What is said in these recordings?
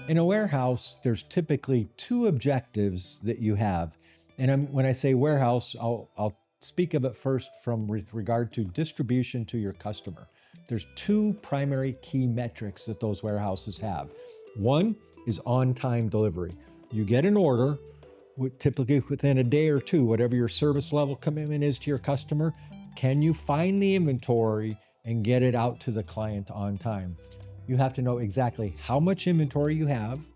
In a warehouse, there's typically two objectives that you have. And when I say warehouse, I'll speak of it first from with regard to distribution to your customer. There's two primary key metrics that those warehouses have. One is on-time delivery. You get an order, typically within a day or two, whatever your service level commitment is to your customer, can you find the inventory and get it out to the client on time? You have to know exactly how much inventory you have,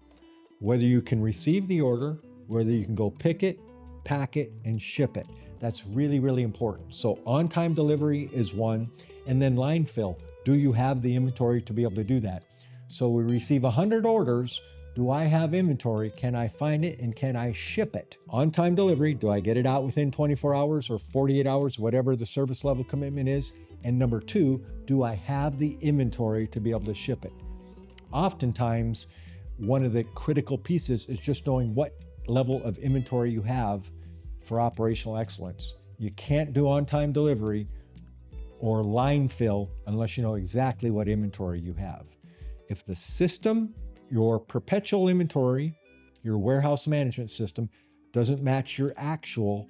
whether you can receive the order, whether you can go pick it, pack it, and ship it. That's really, really important. So on-time delivery is one, and then line fill. Do you have the inventory to be able to do that? So we receive 100 orders. Do I have inventory? Can I find it and can I ship it? On-time delivery, do I get it out within 24 hours or 48 hours, whatever the service level commitment is? And number two, do I have the inventory to be able to ship it? Oftentimes, one of the critical pieces is just knowing what level of inventory you have for operational excellence. You can't do on-time delivery or line fill unless you know exactly what inventory you have. If the system, your perpetual inventory, your warehouse management system doesn't match your actual,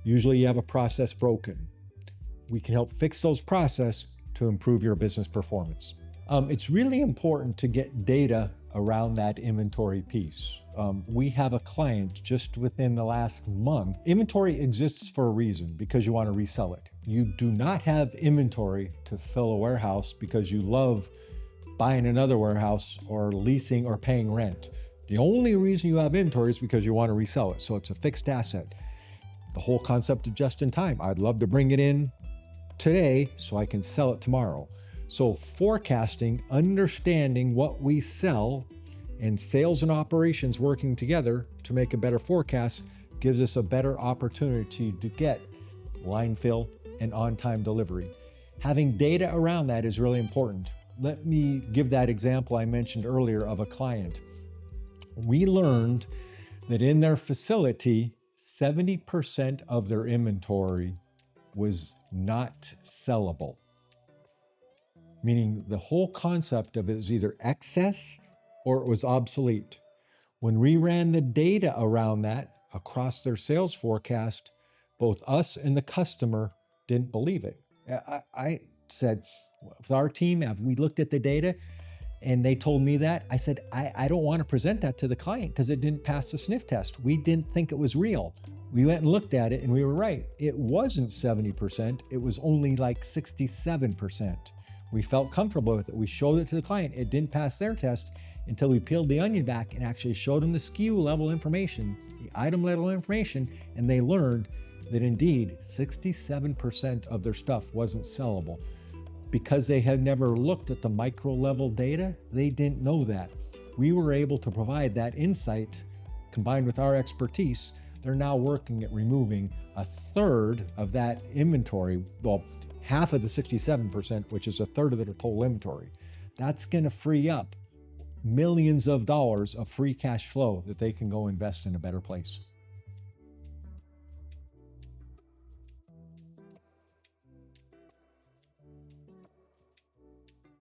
usually you have a process broken. We can help fix those processes to improve your business performance. It's really important to get data around that inventory piece. We have a client just within the last month. Inventory exists for a reason, because you want to resell it. You do not have inventory to fill a warehouse because you love buying another warehouse or leasing or paying rent. The only reason you have inventory is because you want to resell it. So it's a fixed asset. The whole concept of just in time. I'd love to bring it in today so I can sell it tomorrow. So forecasting, understanding what we sell, and sales and operations working together to make a better forecast gives us a better opportunity to get line fill and on-time delivery. Having data around that is really important. Let me give that example I mentioned earlier of a client. We learned that in their facility, 70% of their inventory was not sellable. Meaning the whole concept of it is either excess or it was obsolete. When we ran the data around that across their sales forecast, both us and the customer didn't believe it. I said, with our team, have we looked at the data? And they told me that. I said, I don't want to present that to the client because it didn't pass the sniff test. We didn't think it was real. We went and looked at it and we were right. It wasn't 70%. It was only like 67%. We felt comfortable with it. We showed it to the client. It didn't pass their test until we peeled the onion back and actually showed them the SKU level information, the item level information, and they learned that indeed 67% of their stuff wasn't sellable. Because they had never looked at the micro level data, they didn't know that. We were able to provide that insight combined with our expertise. They're now working at removing a third of that inventory, well, half of the 67%, which is a third of their total inventory. That's going to free up millions of dollars of free cash flow that they can go invest in a better place.